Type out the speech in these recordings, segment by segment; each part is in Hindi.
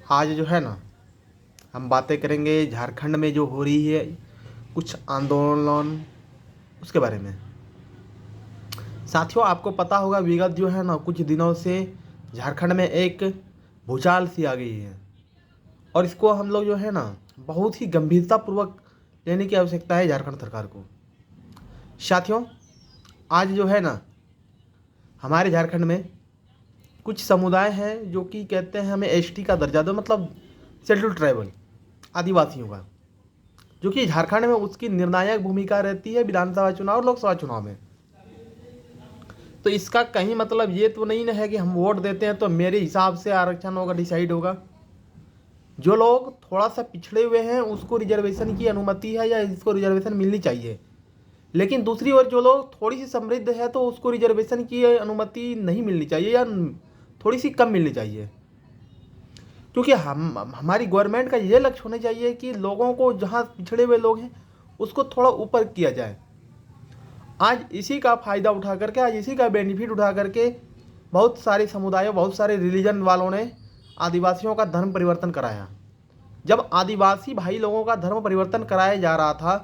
आज जो है ना, हम बातें करेंगे झारखंड में जो हो रही है कुछ आंदोलन उसके बारे में। साथियों, आपको पता होगा विगत जो है ना कुछ दिनों से झारखंड में एक भूचाल सी आ गई है, और इसको हम लोग जो है ना बहुत ही गंभीरतापूर्वक लेने की आवश्यकता है झारखंड सरकार को। साथियों, आज जो है ना हमारे झारखंड में कुछ समुदाय हैं जो कि कहते हैं हमें एसटी का दर्जा दो, मतलब शेड्यूल ट्राइबल आदिवासियों का, जो कि झारखंड में उसकी निर्णायक भूमिका रहती है विधानसभा चुनाव और लोकसभा चुनाव में। तो इसका कहीं मतलब ये तो नहीं ना है कि हम वोट देते हैं तो मेरे हिसाब से आरक्षण होगा, डिसाइड होगा। जो लोग थोड़ा सा पिछड़े हुए हैं उसको रिजर्वेशन की अनुमति है या इसको रिजर्वेशन मिलनी चाहिए, लेकिन दूसरी ओर जो लोग थोड़ी सी समृद्ध है तो उसको रिजर्वेशन की अनुमति नहीं मिलनी चाहिए या थोड़ी सी कम मिलनी चाहिए। क्योंकि हम हमारी गवर्नमेंट का ये लक्ष्य होना चाहिए कि लोगों को, जहाँ पिछड़े हुए लोग हैं उसको थोड़ा ऊपर किया जाए। आज इसी का फ़ायदा उठा करके, आज इसी का बेनिफिट उठा करके बहुत सारे समुदायों, बहुत सारे रिलीजन वालों ने आदिवासियों का धर्म परिवर्तन कराया। जब आदिवासी भाई लोगों का धर्म परिवर्तन कराया जा रहा था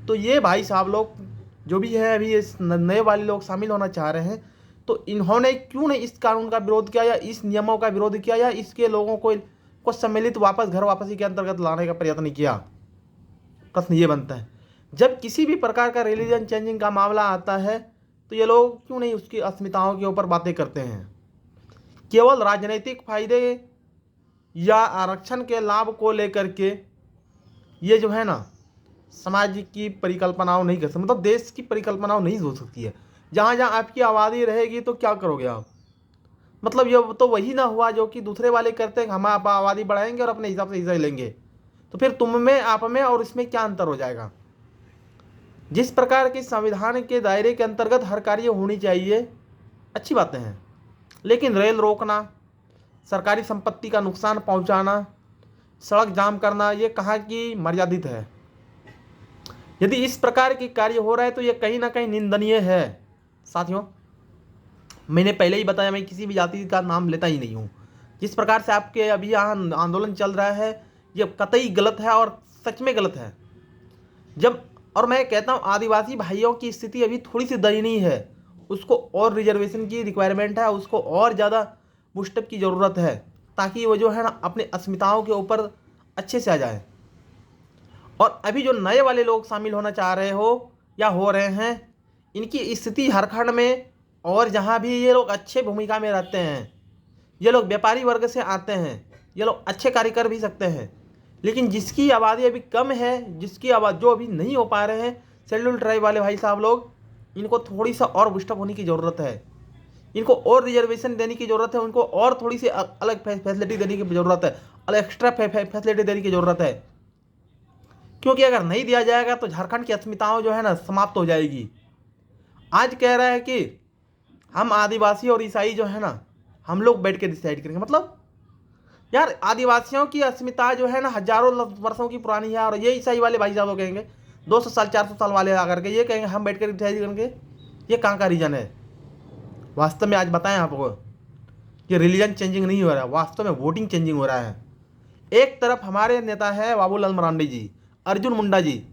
तो ये भाई साहब लोग जो भी हैं, अभी इस नए वाले लोग शामिल होना चाह रहे हैं, तो इन्होंने क्यों नहीं इस कानून का विरोध किया या इस नियमों का विरोध किया या इसके लोगों को सम्मिलित वापस घर वापसी के अंतर्गत लाने का प्रयत्न किया। प्रश्न ये बनता है, जब किसी भी प्रकार का रिलीजन चेंजिंग का मामला आता है तो ये लोग क्यों नहीं उसकी अस्मिताओं के ऊपर बातें करते हैं। केवल राजनीतिक फायदे या आरक्षण के लाभ को लेकर के ये जो है ना समाज की परिकल्पनाओं नहीं कर सकते, मतलब देश की परिकल्पनाओं नहीं हो सकती है। जहाँ जहाँ आपकी आबादी रहेगी तो क्या करोगे आप, मतलब ये तो वही ना हुआ जो कि दूसरे वाले करते हैं, हम आप आबादी बढ़ाएंगे और अपने हिसाब से हिस्सा लेंगे। तो फिर तुम में, आप में और इसमें क्या अंतर हो जाएगा। जिस प्रकार के संविधान के दायरे के अंतर्गत हर कार्य होनी चाहिए, अच्छी बातें हैं, लेकिन रेल रोकना, सरकारी संपत्ति का नुकसान पहुंचाना, सड़क जाम करना, ये कहाँ की मर्यादित है। यदि इस प्रकार के कार्य हो रहा है तो ये कहीं ना कहीं निंदनीय है। साथियों, मैंने पहले ही बताया, मैं किसी भी जाति का नाम लेता ही नहीं हूँ। जिस प्रकार से आपके अभी यहाँ आंदोलन चल रहा है ये कतई गलत है और सच में गलत है। जब, और मैं कहता हूँ आदिवासी भाइयों की स्थिति अभी थोड़ी सी दयनीय है, उसको और रिजर्वेशन की रिक्वायरमेंट है, उसको और ज़्यादा बूस्टअप की ज़रूरत है, ताकि वो जो है ना अपने अस्मिताओं के ऊपर अच्छे से आ जाए। और अभी जो नए वाले लोग शामिल होना चाह रहे हो या हो रहे हैं, इनकी स्थिति झारखंड में और जहाँ भी ये लोग अच्छे भूमिका में रहते हैं, ये लोग व्यापारी वर्ग से आते हैं, ये लोग अच्छे कार्य कर भी सकते हैं, लेकिन जिसकी आबादी अभी कम है, जिसकी आबादी जो अभी नहीं हो पा रहे हैं, शेड्यूल ट्राइब वाले भाई साहब लोग, इनको थोड़ी सा और बूस्टअप होने की ज़रूरत है, इनको और रिजर्वेशन देने की ज़रूरत है, उनको और थोड़ी सी अलग फैसिलिटी देने की ज़रूरत है, अलग एक्स्ट्रा फैसिलिटी देने की ज़रूरत है। क्योंकि अगर नहीं दिया जाएगा तो झारखंड की अस्मिताओं जो है ना समाप्त हो जाएगी। आज कह रहा है कि हम आदिवासी और ईसाई जो है ना हम लोग बैठ के डिसाइड करेंगे, मतलब यार आदिवासियों की अस्मिता जो है ना हजारों वर्षों की पुरानी है, और ये ईसाई वाले भाई साहब लोग कहेंगे 200 साल 400 साल वाले आकर के ये कहेंगे हम बैठ कर डिसाइड करेंगे। ये कहाँ का रीजन है। वास्तव में आज बताएं आपको कि रिलीजन चेंजिंग नहीं हो रहा है, वास्तव में वोटिंग चेंजिंग हो रहा है। एक तरफ हमारे नेता है बाबूलाल मरांडी जी, अर्जुन मुंडा जी,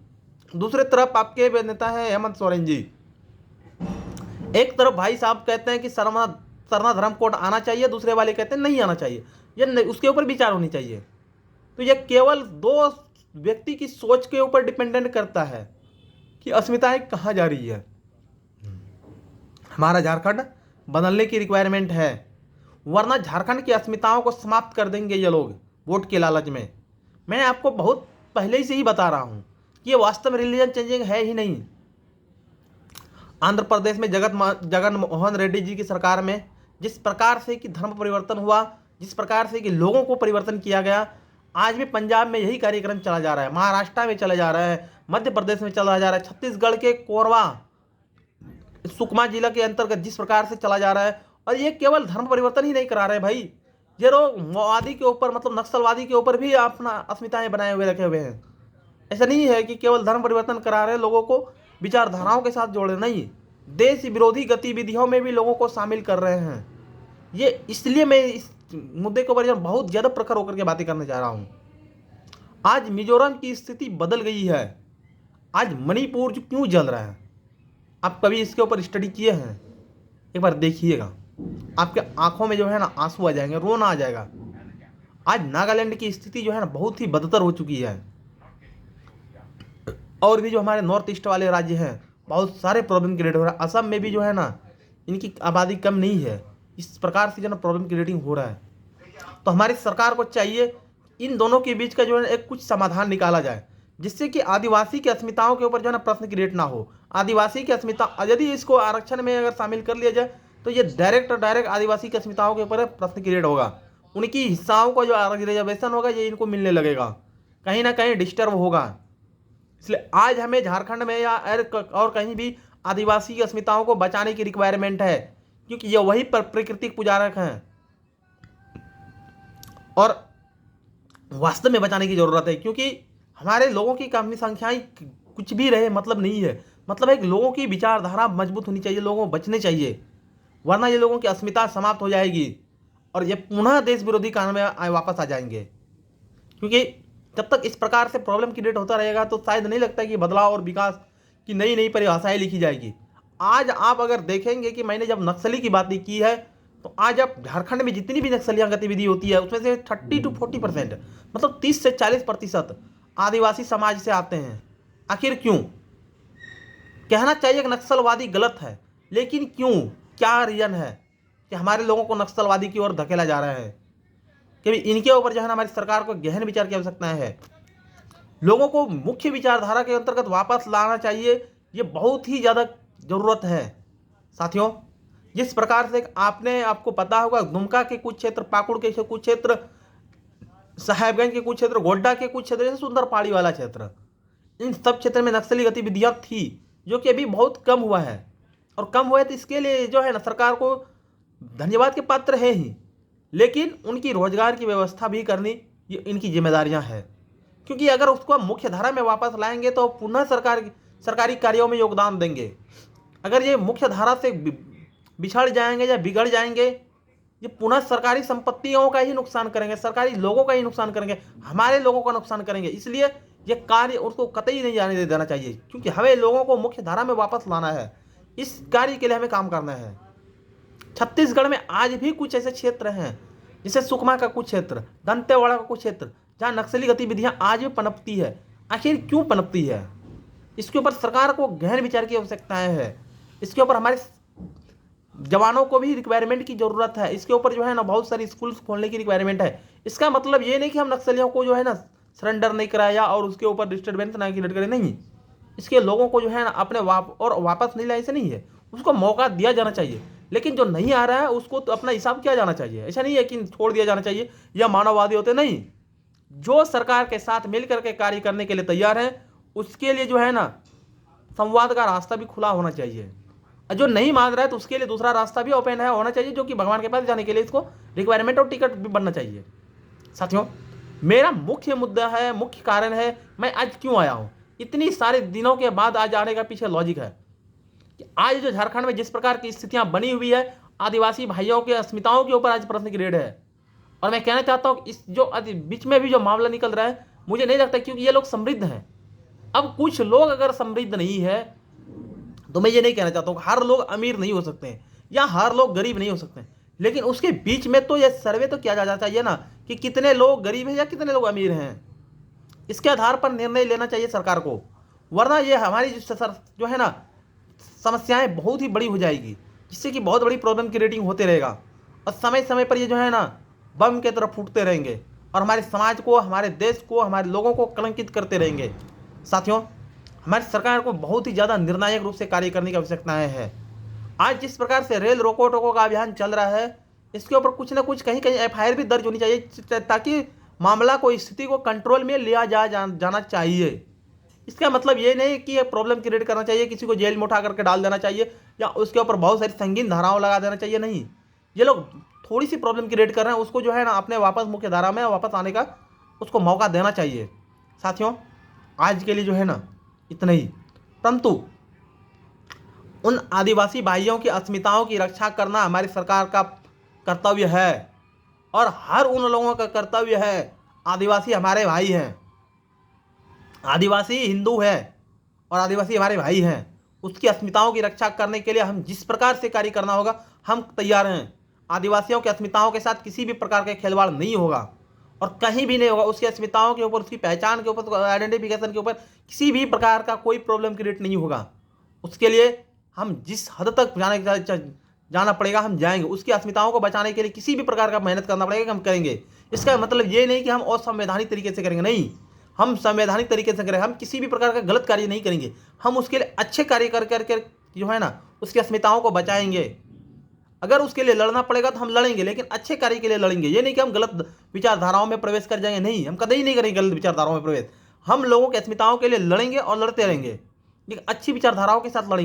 दूसरे तरफ आपके नेता है हेमंत सोरेन जी। एक तरफ भाई साहब कहते हैं कि सरना धर्म कोड आना चाहिए, दूसरे वाले कहते हैं नहीं आना चाहिए, ये उसके ऊपर विचार होनी चाहिए। तो ये केवल दो व्यक्ति की सोच के ऊपर डिपेंडेंट करता है कि अस्मिताएं कहाँ जा रही है। हमारा झारखंड बदलने की रिक्वायरमेंट है, वरना झारखंड की अस्मिताओं को समाप्त कर देंगे ये लोग वोट के लालच में। मैं आपको बहुत पहले से ही बता रहा हूँ कि ये वास्तव में रिलीजन चेंजिंग है ही नहीं। आंध्र प्रदेश में जगन मोहन रेड्डी जी की सरकार में जिस प्रकार से कि धर्म परिवर्तन हुआ, जिस प्रकार से कि लोगों को परिवर्तन किया गया, आज भी पंजाब में यही कार्यक्रम चला जा रहा है, महाराष्ट्र में चला जा रहा है, मध्य प्रदेश में चला जा रहा है, छत्तीसगढ़ के कोरबा सुकमा जिला के अंतर्गत जिस प्रकार से चला जा रहा है। और ये केवल धर्म परिवर्तन ही नहीं करा रहे भाई, ये लोग माओवादी के ऊपर, मतलब नक्सलवादी के ऊपर भी अपना अस्मिताएं बनाए हुए रखे हुए हैं। ऐसा नहीं है कि केवल धर्म परिवर्तन करा रहे, लोगों को विचारधाराओं के साथ जोड़ रहे, नहीं, देश विरोधी गतिविधियों में भी लोगों को शामिल कर रहे हैं। ये इसलिए मैं इस मुद्दे के ऊपर जो बहुत ज़्यादा प्रखर होकर के बातें करने जा रहा हूँ। आज मिजोरम की स्थिति बदल गई है। आज मणिपुर जो क्यों जल रहा है, आप कभी इसके ऊपर स्टडी किए हैं? एक बार देखिएगा, आपके आंखों में जो है ना आंसू आ जाएंगे, रोना आ जाएगा। आज नागालैंड की स्थिति जो है ना बहुत ही बदतर हो चुकी है। और भी जो हमारे नॉर्थ ईस्ट वाले राज्य हैं, बहुत सारे प्रॉब्लम क्रिएट हो रहा है। असम में भी जो है ना इनकी आबादी कम नहीं है, इस प्रकार से जो है ना प्रॉब्लम क्रिएटिंग हो रहा है। तो हमारी सरकार को चाहिए इन दोनों के बीच का जो है एक कुछ समाधान निकाला जाए, जिससे कि आदिवासी की अस्मिताओं के ऊपर जो है ना प्रश्न क्रिएट ना हो। आदिवासी की अस्मिता यदि इसको आरक्षण में अगर शामिल कर लिया जाए तो ये डायरेक्ट आदिवासी की अस्मिताओं के ऊपर प्रश्न क्रिएट होगा। उनकी हिस्साओं का जो रिजर्वेशन होगा ये इनको मिलने लगेगा, कहीं ना कहीं डिस्टर्ब होगा। इसलिए आज हमें झारखंड में या और कहीं भी आदिवासी की अस्मिताओं को बचाने की रिक्वायरमेंट है, क्योंकि ये वही प्राकृतिक पुजारक हैं और वास्तव में बचाने की जरूरत है। क्योंकि हमारे लोगों की कमी संख्याएं कुछ भी रहे मतलब नहीं है, मतलब एक लोगों की विचारधारा मजबूत होनी चाहिए, लोगों को बचने चाहिए, वरना ये लोगों की अस्मिता समाप्त हो जाएगी और ये पुनः देश विरोधी कानून में वापस आ जाएंगे। क्योंकि जब तक इस प्रकार से प्रॉब्लम क्रिएट होता रहेगा तो शायद नहीं लगता कि बदलाव और विकास की नई नई परिभाषाएं लिखी जाएगी। आज आप अगर देखेंगे कि मैंने जब नक्सली की बात की है, तो आज आप झारखंड में जितनी भी नक्सलियां गतिविधि होती है उसमें से 30 to 40% मतलब 30 से 40% आदिवासी समाज से आते हैं। आखिर क्यों? कहना चाहिए कि नक्सलवादी गलत है, लेकिन क्यों, क्या रीजन है कि हमारे लोगों को नक्सलवादी की ओर धकेला जा रहा है? कि इनके ऊपर जो है ना हमारी सरकार को गहन विचार की आवश्यकता है। लोगों को मुख्य विचारधारा के अंतर्गत वापस लाना चाहिए, ये बहुत ही ज़्यादा ज़रूरत है। साथियों, जिस प्रकार से आपको पता होगा दुमका के कुछ क्षेत्र, पाकुड़ के कुछ क्षेत्र, साहेबगंज के कुछ क्षेत्र, गोड्डा के कुछ क्षेत्र, जैसे सुंदर पहाड़ी वाला क्षेत्र, इन सब क्षेत्र में नक्सली गतिविधियाँ थी, जो कि अभी बहुत कम हुआ है। और कम हुआ है तो इसके लिए जो है ना सरकार को धन्यवाद के पात्र है ही, लेकिन उनकी रोजगार की व्यवस्था भी करनी ये इनकी जिम्मेदारियां हैं। क्योंकि अगर उसको मुख्य धारा में वापस लाएंगे तो पुनः सरकारी कार्यों में योगदान देंगे। अगर ये मुख्य धारा से बिछड़ जाएंगे या बिगड़ जाएंगे, ये पुनः सरकारी संपत्तियों का ही नुकसान करेंगे, सरकारी लोगों का ही नुकसान करेंगे, हमारे लोगों का नुकसान करेंगे। इसलिए ये कार्य उसको कतई नहीं जाने देना चाहिए, क्योंकि हमें लोगों को मुख्य धारा में वापस लाना है। इस कार्य के लिए हमें काम करना है। छत्तीसगढ़ में आज भी कुछ ऐसे क्षेत्र हैं, जैसे सुकमा का कुछ क्षेत्र, दंतेवाड़ा का कुछ क्षेत्र, जहाँ नक्सली गतिविधियाँ आज भी पनपती है। आखिर क्यों पनपती है? इसके ऊपर सरकार को गहन विचार की आवश्यकताएं है। इसके ऊपर हमारे जवानों को भी रिक्वायरमेंट की जरूरत है। इसके ऊपर जो है ना बहुत सारी स्कूल्स खोलने की रिक्वायरमेंट है। इसका मतलब ये नहीं कि हम नक्सलियों को जो है ना सरेंडर नहीं कराया और उसके ऊपर डिस्टर्बेंस ना क्रिएट करें, नहीं। इसके लोगों को जो है ना अपने वापस नहीं लाए, ऐसे नहीं है, उसको मौका दिया जाना चाहिए। लेकिन जो नहीं आ रहा है उसको तो अपना हिसाब किया जाना चाहिए। ऐसा नहीं है कि छोड़ दिया जाना चाहिए या मानववादी होते, नहीं। जो सरकार के साथ मिलकर के कार्य करने के लिए तैयार है उसके लिए जो है ना संवाद का रास्ता भी खुला होना चाहिए। जो नहीं मान रहा है तो उसके लिए दूसरा रास्ता भी ओपन है होना चाहिए, जो कि भगवान के पास जाने के लिए इसको रिक्वायरमेंट और टिकट भी बनना चाहिए। साथियों, मेरा मुख्य मुद्दा है, मुख्य कारण है मैं आज क्यों आया हूँ। इतनी सारे दिनों के बाद आज आने का पीछे लॉजिक है कि आज जो झारखंड में जिस प्रकार की स्थितियां बनी हुई है, आदिवासी भाइयों के अस्मिताओं के ऊपर आज प्रश्न ग्रेड है। और मैं कहना चाहता हूँ इस जो बीच में भी जो मामला निकल रहा है, मुझे नहीं लगता, क्योंकि ये लोग समृद्ध हैं। अब कुछ लोग अगर समृद्ध नहीं है तो मैं ये नहीं कहना चाहता हूँ हर लोग अमीर नहीं हो सकते हैं या हर लोग गरीब नहीं हो सकते, लेकिन उसके बीच में तो ये सर्वे तो किया जाना चाहिए ना कि कितने लोग गरीब हैं या कितने लोग अमीर हैं। इसके आधार पर निर्णय लेना चाहिए सरकार को, वरना ये हमारी जो है ना समस्याएं बहुत ही बड़ी हो जाएगी, जिससे कि बहुत बड़ी प्रॉब्लम क्रिएटिंग होते रहेगा और समय समय पर ये जो है ना बम के तरफ फूटते रहेंगे और हमारे समाज को, हमारे देश को, हमारे लोगों को कलंकित करते रहेंगे। साथियों, हमारी सरकार को बहुत ही ज़्यादा निर्णायक रूप से कार्य करने की आवश्यकताएं है। आज जिस प्रकार से रेल रोको टोको का अभियान चल रहा है, इसके ऊपर कुछ ना कुछ कहीं कहीं एफआईआर भी दर्ज होनी चाहिए, ताकि मामला को, स्थिति को कंट्रोल में लिया जाना चाहिए। इसका मतलब ये नहीं कि ये प्रॉब्लम क्रिएट करना चाहिए, किसी को जेल में उठा करके डाल देना चाहिए या उसके ऊपर बहुत सारी संगीन धाराओं लगा देना चाहिए, नहीं। ये लोग थोड़ी सी प्रॉब्लम क्रिएट कर रहे हैं, उसको जो है ना अपने वापस मुख्य धारा में वापस आने का उसको मौका देना चाहिए। साथियों, आज के लिए जो है ना इतना ही, परंतु उन आदिवासी भाइयों की अस्मिताओं की रक्षा करना हमारी सरकार का कर्तव्य है। और हर उन लोगों का कर्तव्य है, आदिवासी हमारे भाई हैं, आदिवासी हिंदू है और आदिवासी हमारे भाई हैं, उसकी अस्मिताओं की रक्षा करने के लिए हम जिस प्रकार से कार्य करना होगा हम तैयार हैं। आदिवासियों की अस्मिताओं के साथ किसी भी प्रकार का खिलवाड़ नहीं होगा और कहीं भी नहीं होगा। उसकी अस्मिताओं के ऊपर, उसकी पहचान के ऊपर, आइडेंटिफिकेशन के ऊपर किसी भी प्रकार का कोई प्रॉब्लम क्रिएट नहीं होगा। उसके लिए हम जिस हद तक जाना पड़ेगा हम जाएंगे। उसकी अस्मिताओं को बचाने के लिए किसी भी प्रकार का मेहनत करना पड़ेगा, हम करेंगे। इसका मतलब ये नहीं कि हम असंवैधानिक तरीके से करेंगे, नहीं, हम संवैधानिक तरीके से करेंगे। हम किसी भी प्रकार का गलत कार्य नहीं करेंगे, हम उसके लिए अच्छे कार्य कर करके जो है ना उसकी अस्मिताओं को बचाएंगे। अगर उसके लिए लड़ना पड़ेगा तो हम लड़ेंगे, लेकिन अच्छे कार्य के लिए लड़ेंगे। ये नहीं कि हम गलत विचारधाराओं में प्रवेश कर जाएंगे, नहीं, हम कतई नहीं करेंगे गलत विचारधाराओं में प्रवेश। हम लोगों की अस्मिताओं के लिए लड़ेंगे और लड़ते रहेंगे, लेकिन अच्छी विचारधाराओं के साथ लड़ेंगे।